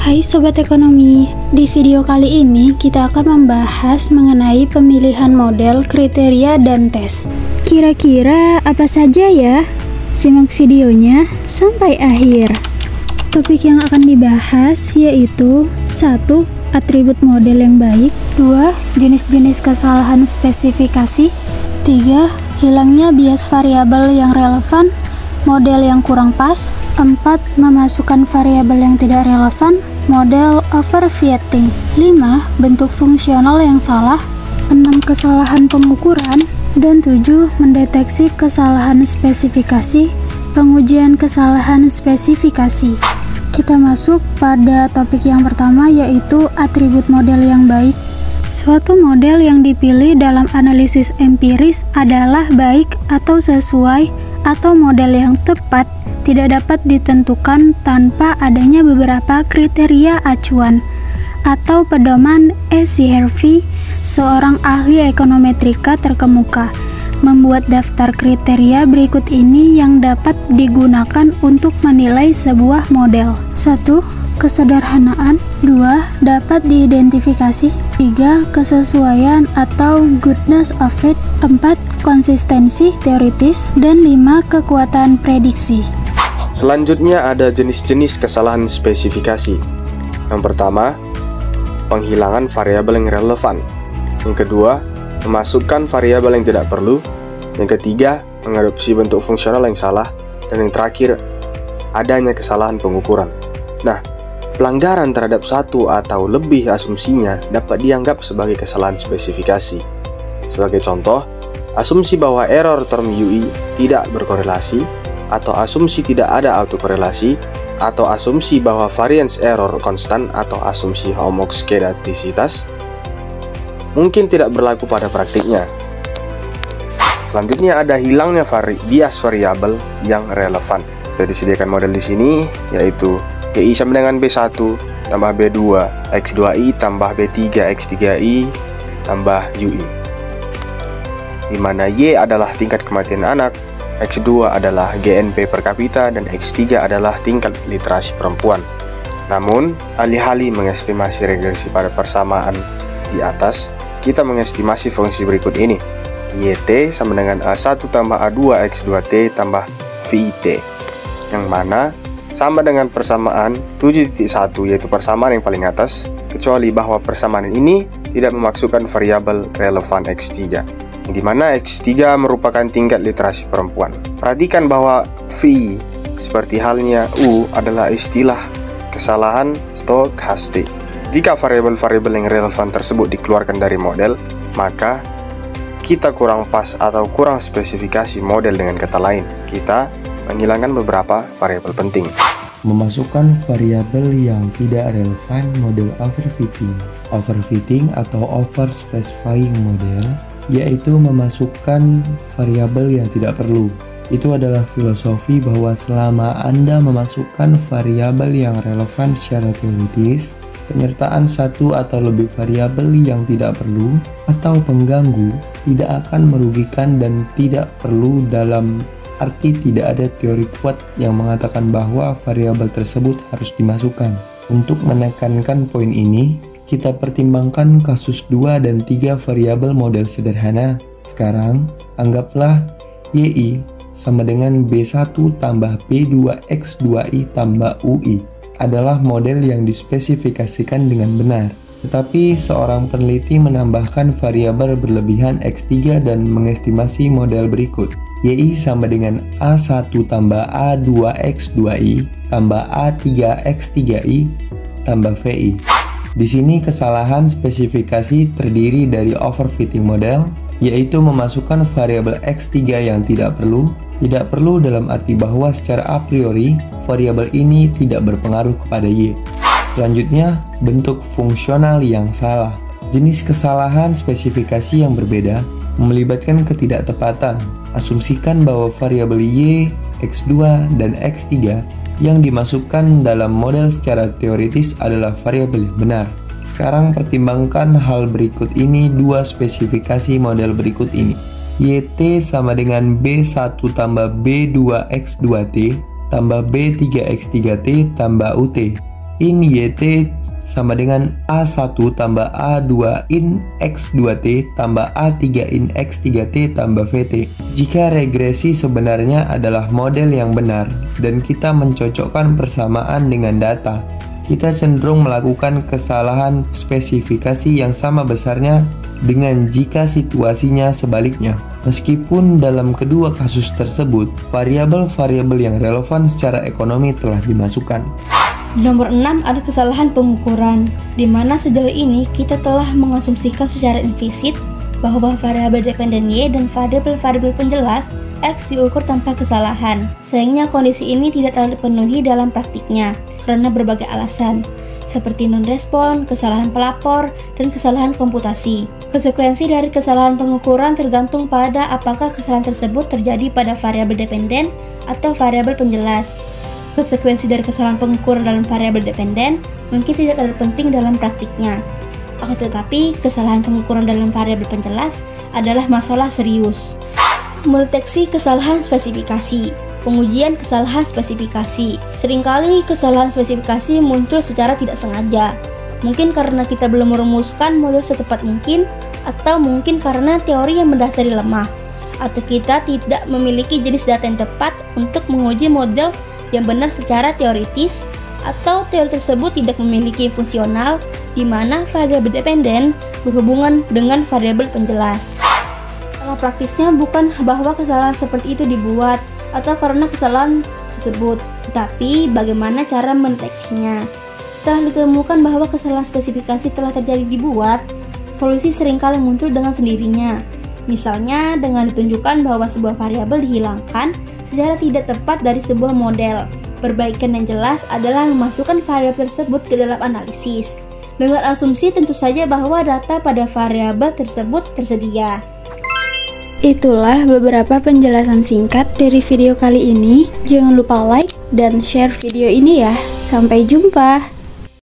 Hai Sobat Ekonomi, di video kali ini kita akan membahas mengenai pemilihan model, kriteria, dan tes. Kira-kira apa saja ya? Simak videonya sampai akhir. Topik yang akan dibahas yaitu 1. Atribut model yang baik. 2. Jenis-jenis kesalahan spesifikasi. 3. Hilangnya bias variabel yang relevan, model yang kurang pas. 4. Memasukkan variabel yang tidak relevan, model overfitting. 5. Bentuk fungsional yang salah. 6. Kesalahan pengukuran. Dan 7. Mendeteksi kesalahan spesifikasi, pengujian kesalahan spesifikasi. Kita masuk pada topik yang pertama, yaitu atribut model yang baik. Suatu model yang dipilih dalam analisis empiris adalah baik atau sesuai, atau model yang tepat tidak dapat ditentukan tanpa adanya beberapa kriteria acuan atau pedoman. E.C. Harvey, seorang ahli ekonometrika terkemuka, membuat daftar kriteria berikut ini yang dapat digunakan untuk menilai sebuah model. 1. Kesederhanaan. 2. Dapat diidentifikasi. 3. Kesesuaian atau goodness of fit. 4. Konsistensi teoritis. Dan 5. Kekuatan prediksi. Selanjutnya ada jenis-jenis kesalahan spesifikasi. Yang pertama, penghilangan variabel yang relevan. Yang kedua, memasukkan variabel yang tidak perlu. Yang ketiga, mengadopsi bentuk fungsional yang salah. Dan yang terakhir, adanya kesalahan pengukuran. Nah, pelanggaran terhadap satu atau lebih asumsinya dapat dianggap sebagai kesalahan spesifikasi. Sebagai contoh, asumsi bahwa error term UI tidak berkorelasi, atau asumsi tidak ada autokorelasi, atau asumsi bahwa variance error konstan, atau asumsi homoskedastisitas mungkin tidak berlaku pada praktiknya. Selanjutnya ada hilangnya bias variabel yang relevan. Kita disediakan model di sini, yaitu Y sama dengan B1 tambah B2 X2I tambah B3 X3I tambah UI, di mana Y adalah tingkat kematian anak, X2 adalah GNP per kapita, dan X3 adalah tingkat literasi perempuan. Namun, alih-alih mengestimasi regresi pada persamaan di atas, kita mengestimasi fungsi berikut ini. YT sama dengan A1 tambah A2 X2T tambah VT, yang mana sama dengan persamaan 7.1, yaitu persamaan yang paling atas, kecuali bahwa persamaan ini tidak memasukkan variabel relevan X3, di mana X3 merupakan tingkat literasi perempuan. Perhatikan bahwa V seperti halnya U adalah istilah kesalahan stokastik. Jika variabel-variabel yang relevan tersebut dikeluarkan dari model, maka kita kurang pas atau kurang spesifikasi model. Dengan kata lain, kita menghilangkan beberapa variabel penting. Memasukkan variabel yang tidak relevan, model overfitting. Overfitting atau overspecifying model yaitu memasukkan variabel yang tidak perlu. Itu adalah filosofi bahwa selama Anda memasukkan variabel yang relevan secara teoritis, penyertaan satu atau lebih variabel yang tidak perlu atau pengganggu tidak akan merugikan dan tidak perlu, dalam arti tidak ada teori kuat yang mengatakan bahwa variabel tersebut harus dimasukkan. Untuk menekankan poin ini, kita pertimbangkan kasus 2 dan 3 variabel model sederhana. Sekarang, anggaplah YI sama dengan B1 tambah B2 X2I tambah UI adalah model yang dispesifikasikan dengan benar. Tetapi seorang peneliti menambahkan variabel berlebihan X3 dan mengestimasi model berikut. YI sama dengan A1 tambah A2 X2I tambah A3 X3I tambah VI. Di sini kesalahan spesifikasi terdiri dari overfitting model, yaitu memasukkan variabel X3 yang tidak perlu dalam arti bahwa secara a priori variabel ini tidak berpengaruh kepada Y. Selanjutnya, bentuk fungsional yang salah. Jenis kesalahan spesifikasi yang berbeda melibatkan ketidaktepatan. Asumsikan bahwa variabel Y, X2, dan X3 yang dimasukkan dalam model secara teoritis adalah variabel yang benar. Sekarang pertimbangkan hal berikut ini, dua spesifikasi model berikut ini. YT sama dengan B1 tambah B2 X2T tambah B3 X3T tambah UT. in YT sama dengan A1 tambah A2 in X2T tambah A3 in X3T tambah VT. Jika regresi sebenarnya adalah model yang benar dan kita mencocokkan persamaan dengan data, kita cenderung melakukan kesalahan spesifikasi yang sama besarnya dengan jika situasinya sebaliknya. Meskipun dalam kedua kasus tersebut, variabel-variabel yang relevan secara ekonomi telah dimasukkan. Di nomor 6 ada kesalahan pengukuran, di mana sejauh ini kita telah mengasumsikan secara implisit bahwa variabel dependen Y dan variabel-variabel penjelas X diukur tanpa kesalahan. Sayangnya kondisi ini tidak terlalu dipenuhi dalam praktiknya karena berbagai alasan, seperti non-respon, kesalahan pelapor, dan kesalahan komputasi. Konsekuensi dari kesalahan pengukuran tergantung pada apakah kesalahan tersebut terjadi pada variabel dependen atau variabel penjelas. Konsekuensi dari kesalahan pengukuran dalam variabel dependen mungkin tidak terlalu penting dalam praktiknya. Akan tetapi, kesalahan pengukuran dalam variabel penjelas adalah masalah serius. Mendeteksi kesalahan spesifikasi. Pengujian kesalahan spesifikasi. Seringkali kesalahan spesifikasi muncul secara tidak sengaja. Mungkin karena kita belum merumuskan model setepat mungkin, atau mungkin karena teori yang mendasari lemah, atau kita tidak memiliki jenis data yang tepat untuk menguji model yang benar secara teoritis, atau teori tersebut tidak memiliki fungsional di mana variabel dependen berhubungan dengan variabel penjelas. Masalah praktisnya bukan bahwa kesalahan seperti itu dibuat atau karena kesalahan tersebut, tetapi bagaimana cara mendeteksinya. Setelah ditemukan bahwa kesalahan spesifikasi telah terjadi dibuat, solusi seringkali muncul dengan sendirinya. Misalnya dengan ditunjukkan bahwa sebuah variabel dihilangkan secara tidak tepat dari sebuah model. Perbaikan yang jelas adalah memasukkan variabel tersebut ke dalam analisis, dengan asumsi tentu saja bahwa data pada variabel tersebut tersedia. Itulah beberapa penjelasan singkat dari video kali ini. Jangan lupa like dan share video ini ya. Sampai jumpa.